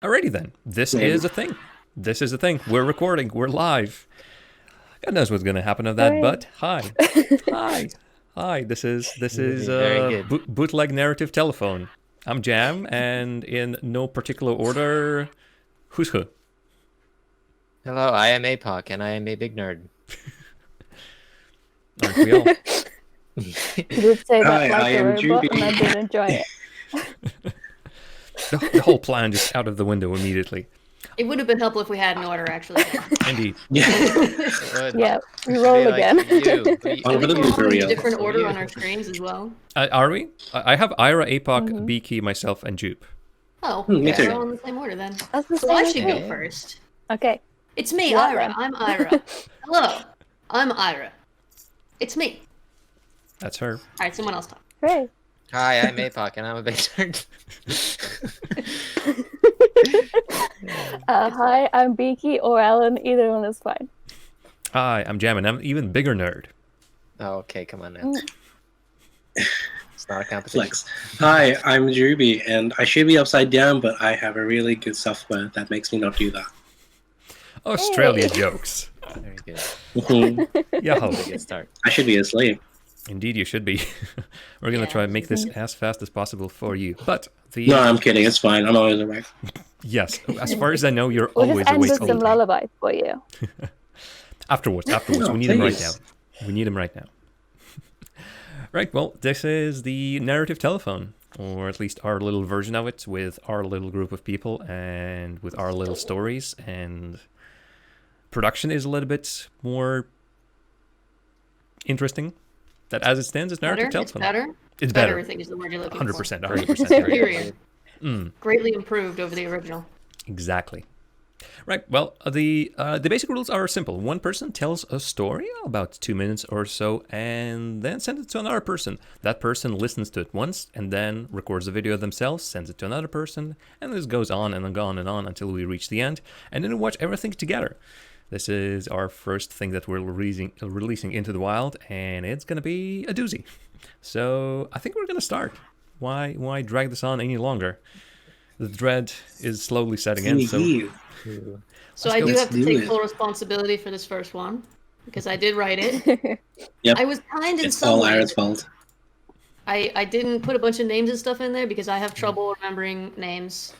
Alrighty then. This is a thing. This is a thing. We're recording. We're live. God knows what's going to happen of that, Hooray. but hi. Hi. This is Very good. bootleg narrative telephone. I'm Jam, and in no particular order, who's who? Hello, I am APOC, and I am a big nerd. Aren't we all? You did say that Hi, like I a am robot, Judy. and I did enjoy it. The whole plan just out of the window immediately. It would have been helpful if we had an order, actually. Indeed. Yeah, we roll again. You. I'm gonna We're be all very in a honest. different order on our screens as well. Are we? I have Ira, APOC, Beaky, myself, and Jupe. Oh, me okay, too. we're all in the same order then. That's the So I same should go thing. first. Okay. It's me, Yeah, Ira. then. I'm Ira. Hello, I'm Ira. It's me. That's her. All right, someone else talk. Great. Hi, I'm APOC, and I'm a big nerd. Hi, I'm Beaky or Alan. Either one is fine. Hi, I'm Jam, and I'm an even bigger nerd. Oh, okay, come on now. It's not a competition. Flex. Hi, I'm Ruby, and I should be upside down, but I have a really good software that makes me not do that. Australia Hey. jokes. Very good. Mhm. Yeah, Good start. I should be asleep. indeed you should be. We're gonna Yeah. try and make this as fast as possible for you. But the No, I'm kidding. It's fine. I'm always awake. yes, as far as I know, you're We'll always just end awake with all some the time. lullabies for you. Afterwards, No, we need him right now. please. We need him right now. Right. Well, this is the narrative telephone, or at least our little version of it, with our little group of people and with our little stories. And production is a little bit more interesting. That, as it stands, is narrative Better? It's telephone. better? It's Better, better. I think, is the word you're looking 100%. for. 100%. Superior. Mm. Greatly improved over the original. Exactly. Right. Well, the basic rules are simple. One person tells a story about 2 minutes or so, and then sends it to another person. That person listens to it once, and then records the video themselves, sends it to another person, and this goes on and on and on until we reach the end, and then we watch everything together. This is our first thing that we're releasing into the wild, and it's gonna be a doozy. So I think we're gonna start. Why drag this on any longer? The dread is slowly setting in. So You. So Let's I go. do Let's have to do take it. full responsibility for this first one, because I did write it. Yep. I was kind in It's some all ways. Ira's fault. I didn't put a bunch of names and stuff in there because I have trouble remembering names.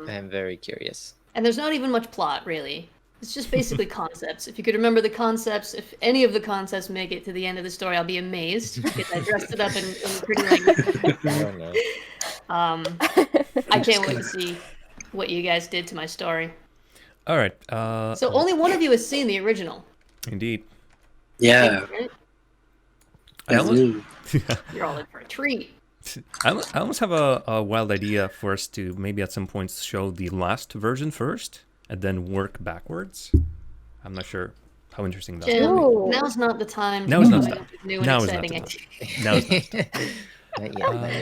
I'm very curious. And there's not even much plot, really. It's just basically concepts. If you could remember the concepts, if any of the concepts make it to the end of the story, I'll be amazed because I dressed it up in pretty language. Oh, no. I can't wait to see what you guys did to my story. all right. So only one of you has seen the original. Indeed. Yeah. Right? I That's almost, me. You're all in for a treat. I almost have a wild idea for us to maybe at some point show the last version first and then work backwards. I'm not sure how interesting that Jim, Ooh. now's not the time Now is to not come the up with new and Now is not exciting the activities. Now it's not. Not yet, not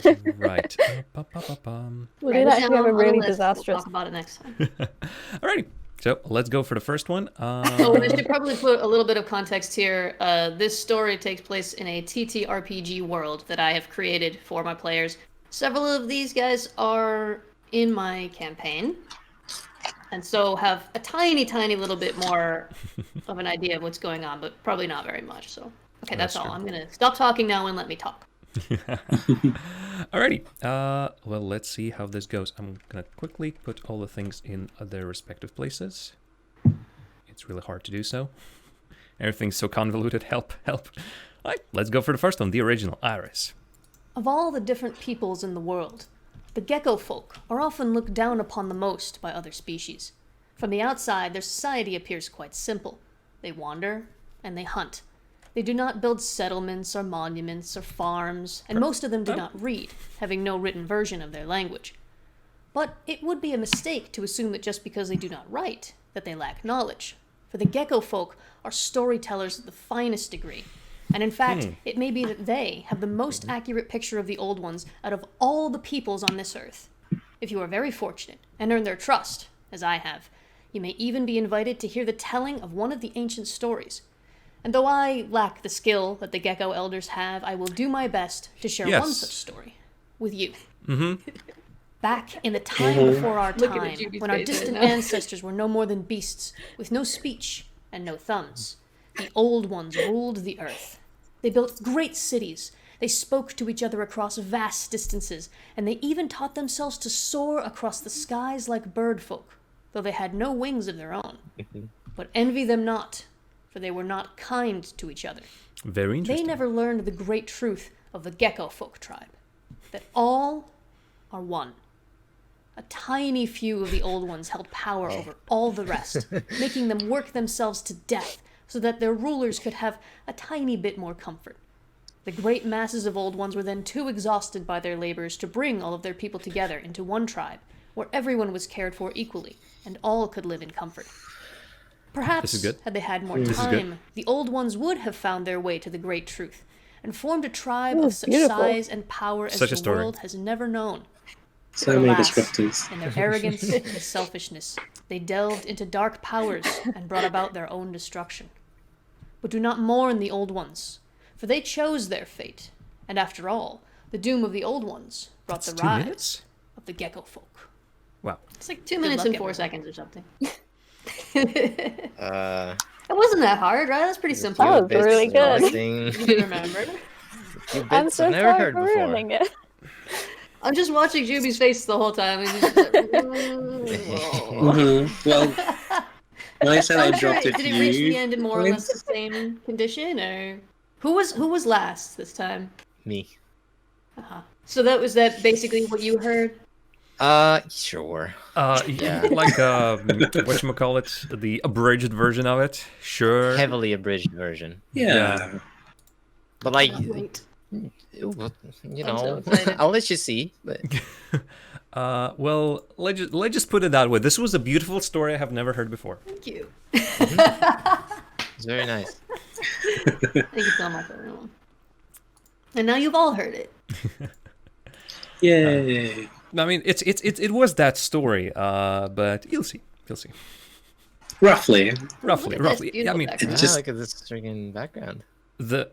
yet. Right. Ba-ba-ba-bum. We Right, did it's actually down have a on the really list. disastrous. We'll talk about it next time. Alrighty. So let's go for the first one. So I should probably put a little bit of context here. This story takes place in a TTRPG world that I have created for my players. Several of these guys are in my campaign, and so have a tiny, tiny little bit more of an idea of what's going on, but probably not very much. So, okay, that's all. true. I'm gonna stop talking now and let me talk. Alrighty. Well, let's see how this goes. I'm gonna quickly put all the things in their respective places. It's really hard to do so. Everything's so convoluted. Help. Alright, let's go for the first one, the original, Iris. Of all the different peoples in the world, the gecko folk are often looked down upon the most by other species. From the outside, their society appears quite simple. They wander and they hunt. They do not build settlements or monuments or farms, and most of them do not read, having no written version of their language. But it would be a mistake to assume that just because they do not write, that they lack knowledge. For the gecko folk are storytellers of the finest degree. And in fact, it may be that they have the most accurate picture of the old ones out of all the peoples on this earth. If you are very fortunate and earn their trust, as I have, you may even be invited to hear the telling of one of the ancient stories. And though I lack the skill that the gecko elders have, I will do my best to share one Yes. such story with you. Back in the time before our Looking time, at Judy's when our face right distant now. ancestors were no more than beasts, with no speech and no thumbs, the Old Ones ruled the earth. They built great cities. They spoke to each other across vast distances, and they even taught themselves to soar across the skies like bird folk, though they had no wings of their own. But envy them not, for they were not kind to each other. Very They interesting. never learned the great truth of the gecko folk tribe, that all are one. A tiny few of the Old Ones held power over all the rest, making them work themselves to death so that their rulers could have a tiny bit more comfort. The great masses of Old Ones were then too exhausted by their labors to bring all of their people together into one tribe, where everyone was cared for equally, and all could live in comfort. Perhaps, This is good. had they had more This is good. time, the Old Ones would have found their way to the great truth, and formed a tribe Ooh, of such beautiful. size and power as Such a the story. world has never known. So many Alas, descriptors. in their arrogance and selfishness, they delved into dark powers and brought about their own destruction. But do not mourn the Old Ones, for they chose their fate, and after all, the doom of the Old Ones brought That's the 2 rise minutes? of the gecko folk. Wow. It's like 2 minutes luck, and 4 everyone. seconds or something. Uh, It wasn't that hard, right? That's pretty simple. Oh, bits really good. missing. You remember. Few bits I'm so I've never sorry heard for before. ruining it. I'm just watching Juby's face the whole time. And he's just like, Well, when I said I I'm sure dropped a did it reach the few end in more or less the points, same condition, or who was last this time? Me. So that was that basically what you heard. Sure. Yeah. Like, whatchamacallit, the abridged version of it. Sure. Heavily abridged version. yeah. But like, Wait. you I'm know, so excited. I'll let you see. But Well, let's just put it that way. This was a beautiful story I have never heard before. Thank you. it's very nice. Thank you so much, everyone. And now you've all heard it. Yay. I mean, it was that story, but you'll see. You'll see. Roughly. Roughly. That's Yeah, I beautiful mean, background. Just- Look at this freaking background. the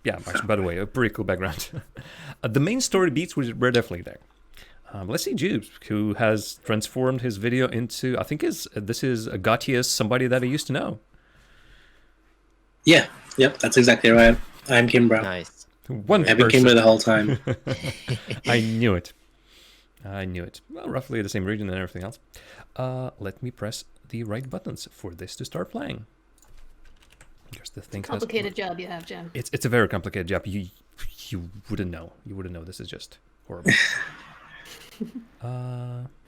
yeah, actually, by the way, a pretty cool background. The main story beats were definitely there. Let's see Jubes, who has transformed his video into, I think this is Gautius, somebody that I used to know. Yeah. Yep, that's exactly right. I'm Kimbra. Nice. One I've been person. Kimbra the whole time. I knew it. Well, roughly the same region and everything else. Let me press the right buttons for this to start playing. Because the thing has, Complicated job you have, Jem. it's a very complicated job. You wouldn't know. You wouldn't know. This is just horrible.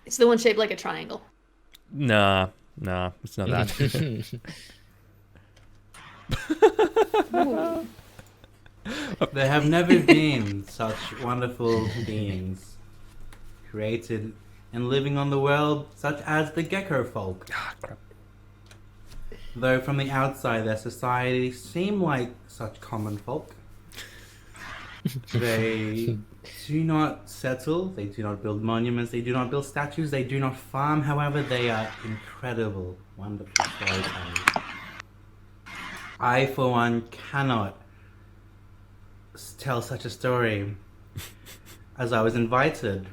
It's the one shaped like a triangle. Nah, it's not that. There have never been such wonderful beings created and living on the world, such as the gecko folk. Ah, crap. Though from the outside their society seem like such common folk. They do not settle, they do not build monuments, they do not build statues, they do not farm. However, they are incredible, wonderful storytellers. I, for one, cannot tell such a story, as I was invited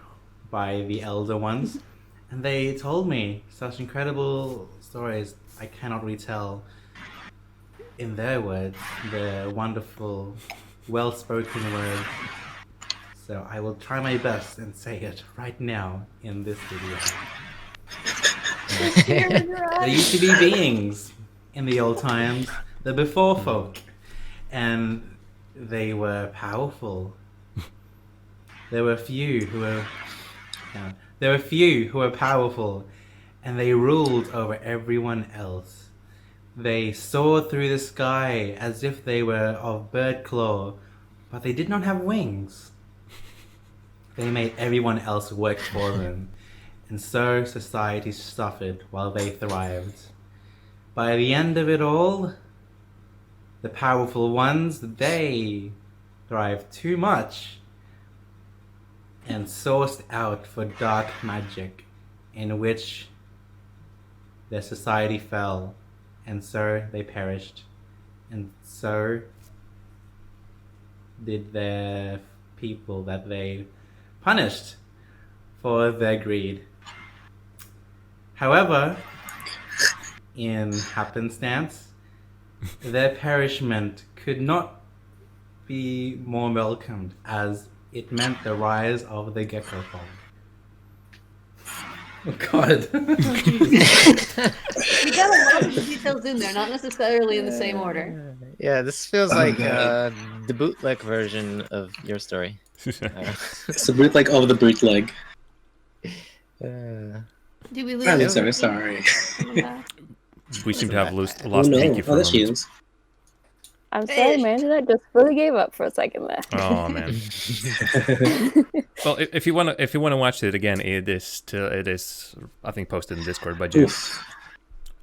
by the elder ones, and they told me such incredible stories I cannot retell in their words, their wonderful, well-spoken words. So I will try my best and say it right now in this video. There used to be beings in the old times, the before folk, and they were powerful. There were few who were powerful, and they ruled over everyone else. They soared through the sky as if they were of bird claw, but they did not have wings. They made everyone else work for them, and so society suffered while they thrived. By the end of it all, the powerful ones, they thrived too much and sourced out for dark magic, in which their society fell, and so they perished, and so did their people that they punished for their greed. However, in happenstance, their perishment could not be more welcomed, as it meant the rise of the gecko folk. Oh God. You got a lot of details in there, not necessarily in the same order. Yeah, this feels like the bootleg version of your story. It's the bootleg of the bootleg. Did we lose? I'm so sorry. We seem to have lost Oh Vicky no! for Oh, a there she moment. is. I'm sorry, my internet just fully gave up for a second there. Oh man. Well, if you wanna watch it again, it is I think posted in Discord by Jude. Oof.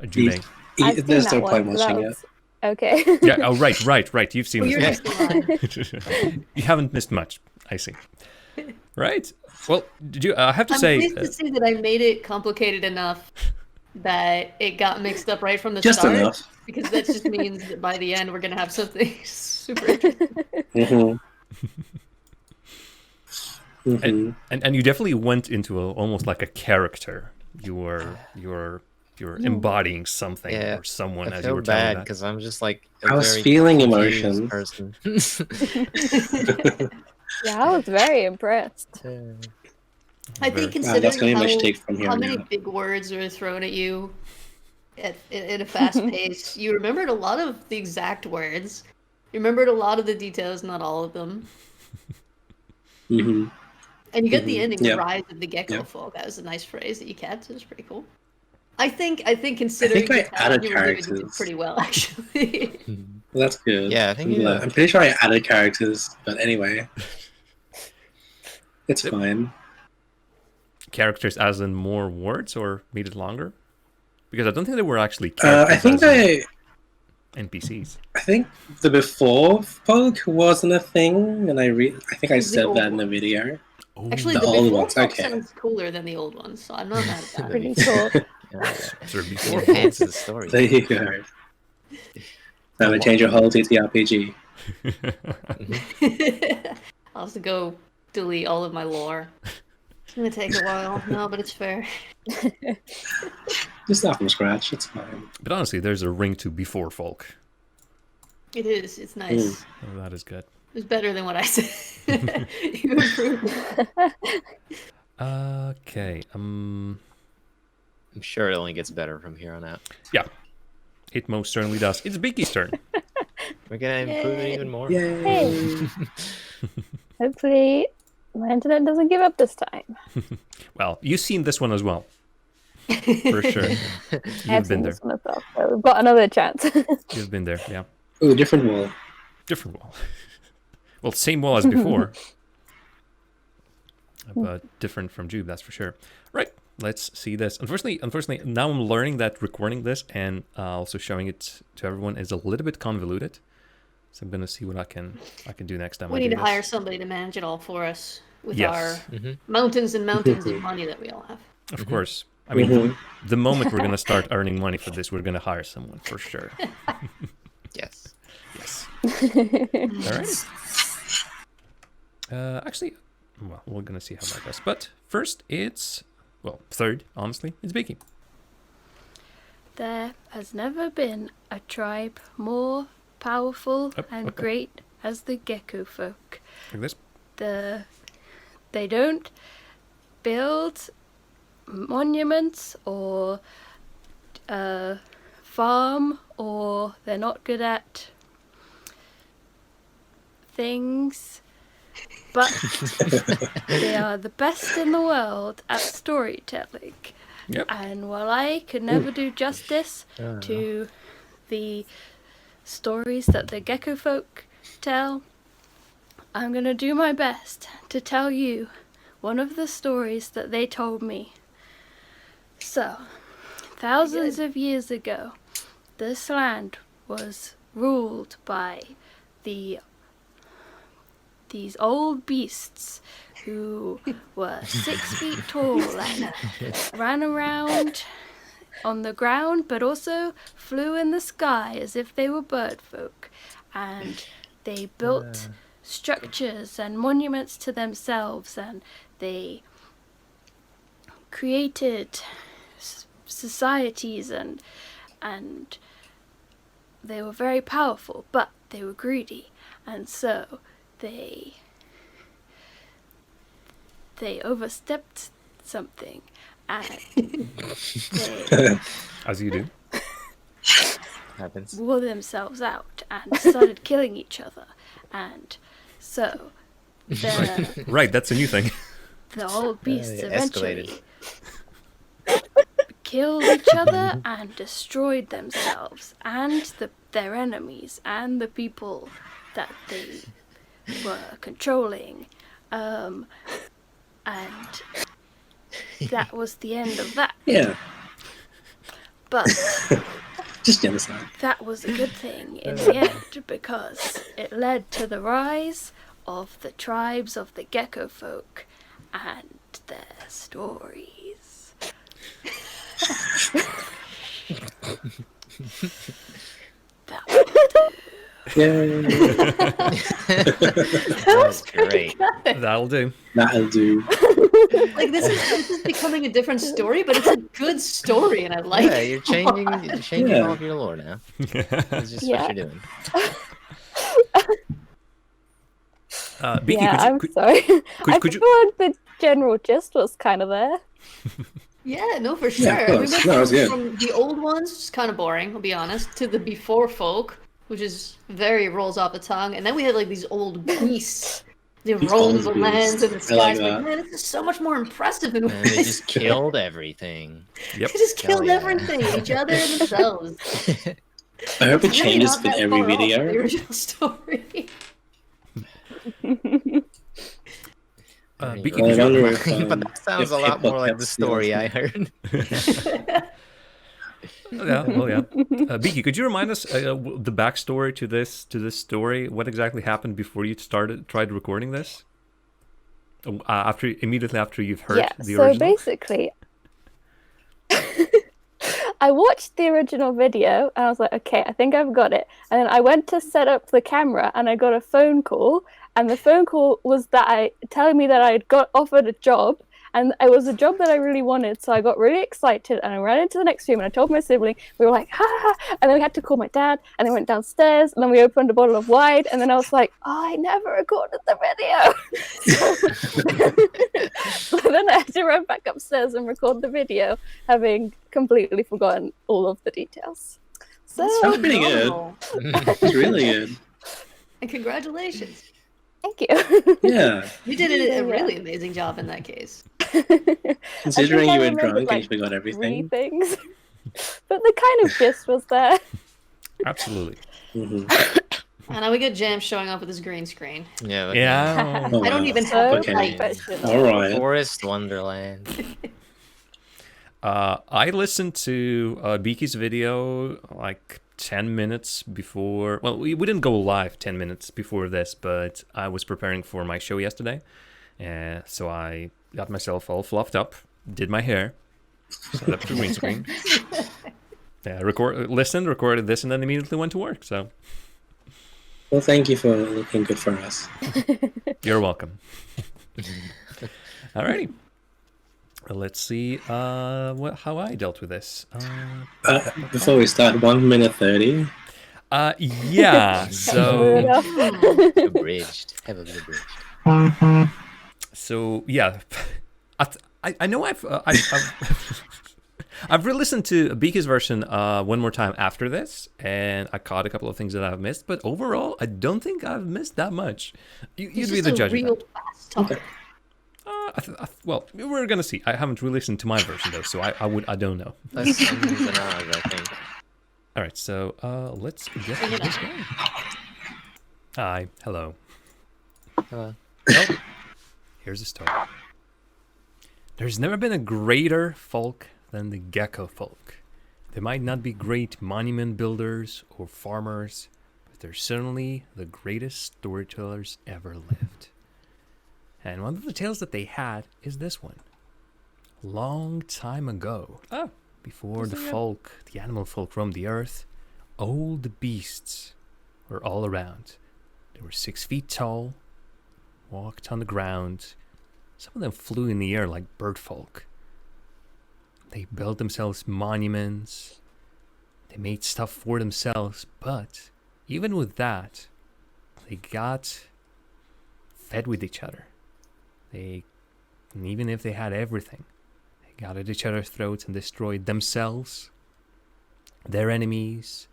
Jude. I've seen There's that no point one, so that watching it. was... Okay. Yeah. Oh right. You've seen Oh, you're this. just alive. You haven't missed much. I see. Right. Well, did you? I have to I'm say. pleased to see that I made it complicated enough that it got mixed up right from the Just start. enough. Because that just means that by the end we're gonna have something super interesting. And you definitely went into almost like a character. You were embodying something or someone I as you feel were telling bad that. because I'm just like a I was very feeling confused emotions. person. Yeah, I was very impressed. I think Wow, that's considering gonna be my take from here how many now. big words are thrown at you at a fast pace, you remembered a lot of the exact words. You remembered a lot of the details, not all of them. Mm-hmm. And you got the ending, Yeah. the rise of the gecko Yeah. folk. That was a nice phrase that you kept. It was pretty cool. I think considering I the talent added you were given, you did characters. pretty well actually. Well, that's good. Yeah, I think I'm you glad. did. I'm pretty sure I added characters, but anyway, it's fine. Characters as in more words or made it longer? Because I don't think they were actually I characters. think as in NPCs. I think the before folk wasn't a thing, and I think I It's the said old that in the video. Oh, Actually, The the old before ones, folk okay. sounds cooler than the old ones, so I'm not mad at that. Pretty cool. sort of It before. enhances the story. There you go. Time to change your whole TTRPG. I'll have to go delete all of my lore. It's gonna take a while. No, but it's fair. Just start from scratch. It's fine. But honestly, there's a ring to before folk. It is. It's nice. Oh, that is good. It's better than what I said. You improved. Okay. I'm sure it only gets better from here on out. Yeah. It most certainly does. It's Vicky's turn. We're gonna improve it even more. Yay! Hey. Hopefully, my internet doesn't give up this time. Well, you've seen this one as well. For sure. I've You've been seen there. this one as well, so we've got another chance. You've been there, yeah. Ooh, different wall. Different wall. Well, same wall as before. But different from Jube, that's for sure. Right, let's see this. Unfortunately, now I'm learning that recording this and also showing it to everyone is a little bit convoluted. So I'm gonna see what I can do next time. We I need do to this. hire somebody to manage it all for us with Yes. our mountains and mountains of money that we all have. Of course. I mean, the moment we're gonna start earning money for this, we're gonna hire someone for sure. Yes. Yes. All right. Actually, well, we're gonna see how that goes. But first, third, honestly, it's Vicky. There has never been a tribe more powerful and okay. great as the gecko folk. Like this. They don't build monuments or farm, or they're not good at things, but they are the best in the world at storytelling. Yep. And while I could never do justice to the stories that the gecko folk tell, I'm gonna do my best to tell you one of the stories that they told me. So, thousands of years ago, this land was ruled by these old beasts who were 6 feet tall and ran around on the ground, but also flew in the sky as if they were bird folk. And they built structures and monuments to themselves, and they created societies and they were very powerful, but they were greedy, and so they overstepped something, and they As you do. Happens. wore themselves out and started killing each other, and so the Right, that's a new thing. old beasts it eventually escalated. killed each other and destroyed themselves and their enemies and the people that they were controlling, and that was the end of that. Yeah, But just genocide. that was a good thing in the end, because it led to the rise of the tribes of the gecko folk and their stories. That Yay. That was great. That'll do. That'll do. Like this is becoming a different story, but it's a good story, and I like Yeah, it. you're changing Yeah. all of your lore now. It's just Yeah. what you're doing. Beaky, yeah, I'm could sorry. I could feel you- like the general gist was kind of there. Yeah, no, for sure. Yeah, of we course. went No, it was good. from the old ones, just kind of boring, I'll be honest, to the before folk, which is very rolls off the tongue, and then we had like these old beasts. They These roam old the lands and the beasts. I like skies. Like, that. man, this is so much more impressive than And they just killed everything. Yep. They just killed yeah. everything, each other and themselves. I hope it It's really changes not with that every far off from video. the original story. Beaky, Well, could I you, wonder if, But that sounds if a lot hip-hop more like the gets story I heard. yeah, well, yeah. Beaky, could you remind us the backstory to this story? What exactly happened before you tried recording this? Immediately after you've heard Yeah, the so original. basically, I watched the original video and I was like, okay, I think I've got it. And then I went to set up the camera and I got a phone call. And the phone call was telling me that I had got offered a job. And it was a job that I really wanted. So I got really excited and I ran into the next room and I told my sibling, we were like, ha! And then we had to call my dad and then went downstairs and then we opened a bottle of wine. And then I was like, oh, I never recorded the video. So then I had to run back upstairs and record the video, having completely forgotten all of the details. So That's pretty good. Phenomenal. It's really good. And congratulations. thank you. Yeah. You did a Yeah. really amazing job in that case. Considering I you were remembered, drunk and like, you forgot 3 everything. things. But the kind of gist was there. Absolutely. Mhm. And now we got Jam showing up with his green screen. Yeah. But Yeah. Oh, I don't wow. even So have Okay. a light. professional. All right. Forest Wonderland. I listened to Beaky's video like 10 minutes before. Well, we didn't go live 10 minutes before this, but I was preparing for my show yesterday. So I got myself all fluffed up, did my hair, set up the green screen. Listened, recorded this, and then immediately went to work. So Well, thank you for looking good for us. you're welcome. Alrighty. Let's see how I dealt with this. Before we start, 1 minute 30. Yeah, Fair so enough. Abridged. Heavily abridged. so yeah, I know I've I've re-listened to Beaky's version one more time after this, and I caught a couple of things that I've missed, but overall, I don't think I've missed that much. You'd He's be just the a judge of real that. fast talker. Well, we're gonna see. I haven't re-listened to my version though, so I don't know. That's ums and ahs, I think. All right, so let's get this going. Hi, hello. Hello. Well, here's the story. There's never been a greater folk than the gecko folk. They might not be great monument builders or farmers, but they're certainly the greatest storytellers ever lived. And one of the tales that they had is this one. Long time ago, before the folk, the animal folk roamed the earth, old beasts were all around. They were 6 feet tall, walked on the ground. Some of them flew in the air like bird folk. They built themselves monuments. They made stuff for themselves. But even with that, they got fed with each other. And even if they had everything, they got at each other's throats and destroyed themselves, their enemies,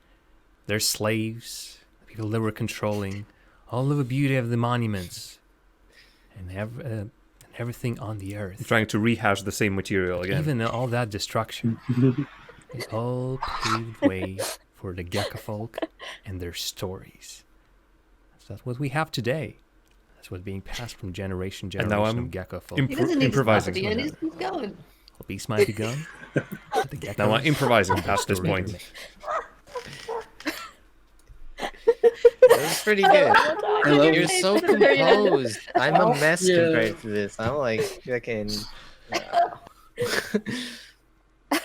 their slaves, the people they were controlling, all of the beauty of the monuments, and everything on the earth. I'm trying to rehash the same material again. Even all that destruction, it all paved way for the Gecko folk and their stories. So that's what we have today. That's what's being passed from generation to And now generation I'm of Gecko folk. He doesn't need improvising. to stop at the end. He's going. A beast might be gone. but the Now I'm geckos improvising and past this story point. remain. That was pretty good. I love You're it. so composed. I'm a mess Yeah. compared to this. I'm like fucking.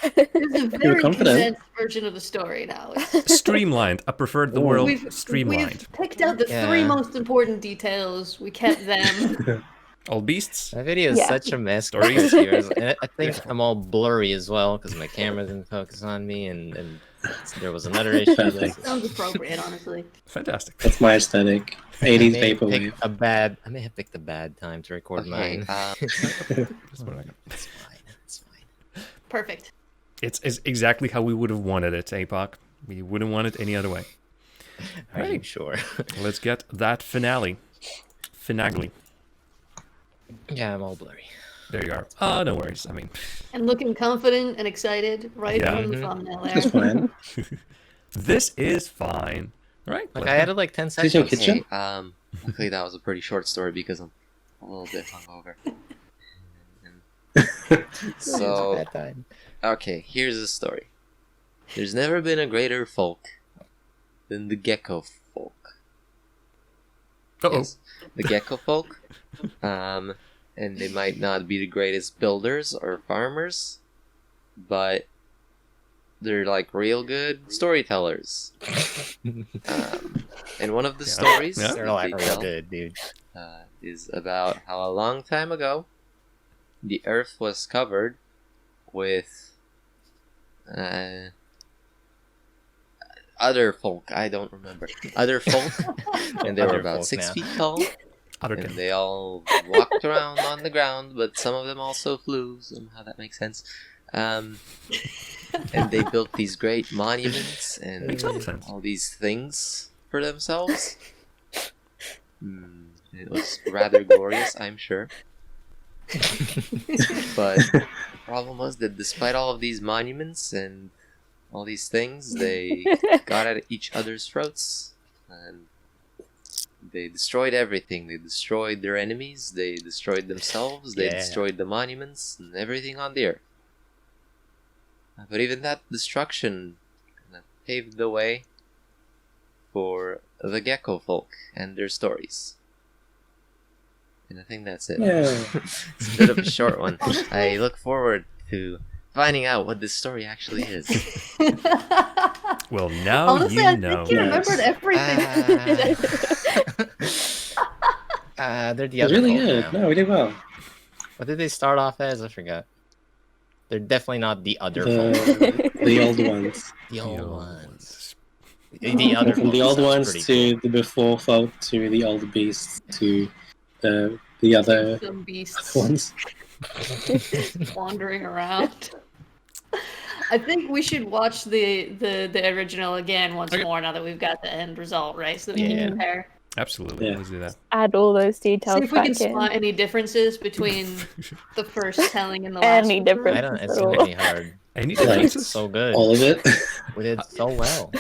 It's a very confident. condensed version of the story now. It's- Streamlined. I preferred the word streamlined. We've picked out the three Yeah. most important details. We kept them. All beasts. My video is Yeah. such a mess. Stories. compared to yours. And I think I'm all blurry as well because my camera didn't focus on me, and there was another issue. Perfect. Sounds appropriate, honestly. Fantastic. That's my aesthetic. I 80s may have vaporwave. picked I may have picked a bad time to record Okay, mine. Just one second. It's fine. It's fine. Perfect. It's exactly how we would have wanted it, APOC. We wouldn't want it any other way. Are you Right. sure? Let's get that finale. Finagly. Yeah, I'm all blurry. There you are. No worries. I mean, And looking confident and excited right Yeah. from the thumbnail That's there. fine. this is fine. Right? Like I added like 10 Is this your seconds. kitchen? Okay, luckily that was a pretty short story because I'm a little bit hungover. So, Bad time. okay, here's the story. There's never been a greater folk than the Gecko folk. Uh-oh. Yes, the Gecko folk. And they might not be the greatest builders or farmers, but they're like real good storytellers. And one of the stories Yeah. They're that like they real tell, good, dude. is about how a long time ago the earth was covered with other folk. I don't remember. Other folk, and they were Other about folk 6 now. feet tall. Other And than they all walked around on the ground, but some of them also flew. Somehow that makes sense. And they built these great monuments and Makes total sense. all these things for themselves. It was rather glorious, I'm sure. But the problem was that despite all of these monuments and all these things, they got at each other's throats. And they destroyed everything. They destroyed their enemies. They destroyed themselves. They Yeah. destroyed the monuments and everything on the earth. But even that destruction kinda paved the way for the Gecko folk and their stories. And I think that's it. Yeah. It's a bit of a short one. I look forward to finding out what this story actually is. well, now Honestly, you I know. think you Yes. remembered everything. They're the It's other really folk good. now. No, we did well. What did they start off as? I forgot. They're definitely not the other folk. The old ones. The The old old ones. The other From the folk old sounds ones pretty to cool. the before folk to the old beasts to the other Some beasts ones. wandering around. I think we should watch the original again once Okay. more now that we've got the end result, right? So that we Yeah. can compare. Absolutely. Yeah. Let's do that. Add all those details See if we back can spot in. any differences between the first telling and the last. Any one. difference. I don't. It's at gonna all. be hard. Any Like- differences? So good. All of it. We did so well.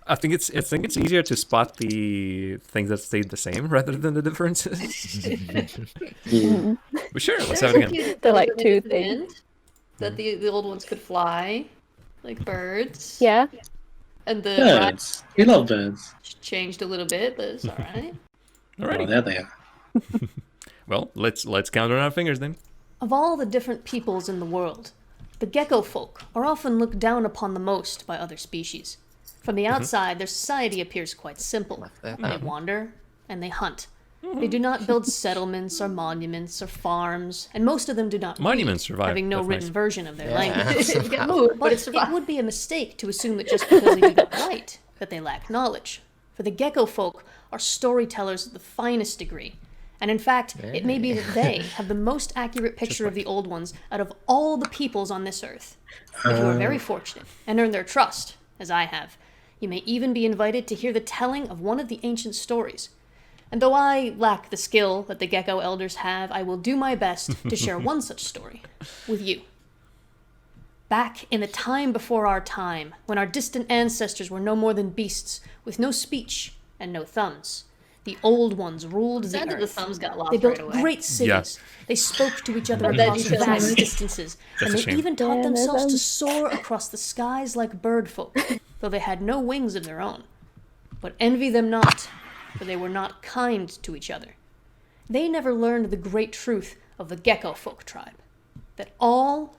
I think it's easier to spot the things that stayed the same rather than the differences. Mm. But sure, let's There's have it a again. few They're like differences two at the things. end, that the old ones could fly, like birds. Yeah. And the Birds. We love birds. rats changed a little bit, but it's alright. Oh, Alrighty. there they are. Well, let's count on our fingers then. Of all the different peoples in the world, the gecko folk are often looked down upon the most by other species. From the outside, their society appears quite simple. that They wander and they hunt. They do not build settlements or monuments or farms, and most of them do not Monuments read, survive. having no That's written nice. version of their Yeah. language. It get moved, but But it's it would be a mistake to assume that just because they do not write, that they lack knowledge. For the gecko folk are storytellers of the finest degree. And in fact, it may be that they have the most accurate picture of the old ones out of all the peoples on this earth. If you are very fortunate and earn their trust, as I have, you may even be invited to hear the telling of one of the ancient stories. And though I lack the skill that the gecko elders have, I will do my best to share one such story with you. Back in the time before our time, when our distant ancestors were no more than beasts, with no speech and no thumbs, the old ones ruled the Sounded the earth. thumbs got lost They built right away. great cities. They spoke to each other Or that across detail. vast distances, and a they shame. even taught Yeah, themselves to them. soar across the skies like bird folk, though they had no wings of their own. But envy them not, for they were not kind to each other. They never learned the great truth of the gecko folk tribe, that all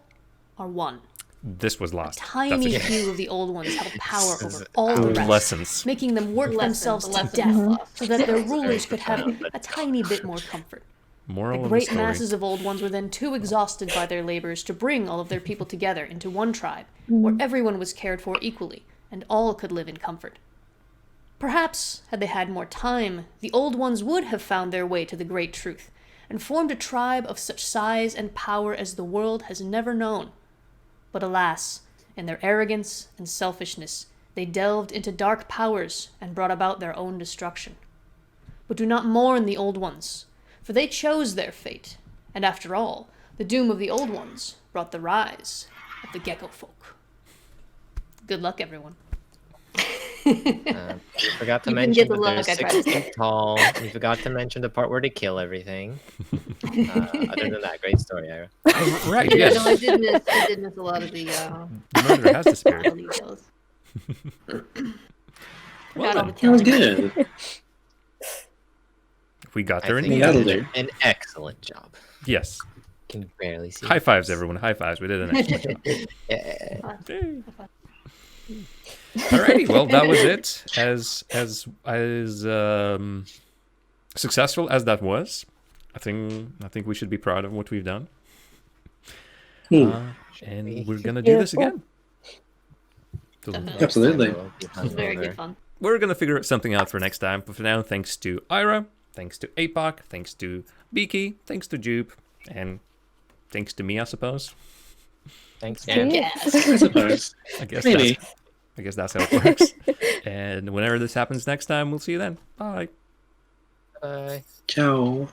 are one. This was lost. Tiny That's few of the old ones held power This is over all the rest, lessons. making them work themselves to Lessons death lost. so that their rulers could have a tiny bit more comfort. Moral The of the great story. masses of old ones were then too exhausted by their labors to bring all of their people together into one tribe, where everyone was cared for equally, and all could live in comfort. Perhaps, had they had more time, the old ones would have found their way to the great truth, and formed a tribe of such size and power as the world has never known. But alas, in their arrogance and selfishness, they delved into dark powers and brought about their own destruction. But do not mourn the old ones, for they chose their fate, and after all, the doom of the old ones brought the rise of the gecko folk. Good luck, everyone. You forgot to You can mention get the that luck, they're I tried 6 to say. feet tall. You forgot to mention the part where they kill everything. Other than that, great story, Ira. Right, Yeah, yes. no, I did miss a lot of the Murder has disappeared. details. Well Forgot all the then, That was killing. good. we got I there in think the you That'll end. did do. an excellent job. Yes. Can barely see. High fives, everyone. High fives. We did an excellent job. Yeah. Yay. Alrighty, well that was it. As successful as that was, I think we should be proud of what we've done. And we're gonna do this again. So Absolutely. It was very good fun. we're gonna figure something out for next time. But for now, thanks to Ira, thanks to APOC, thanks to Beaky, thanks to Jupe, and thanks to me, I suppose. Thanks, Yeah. man. Yes. I suppose. I guess that's how it works. And whenever this happens next time, we'll see you then. Bye. Bye. Ciao.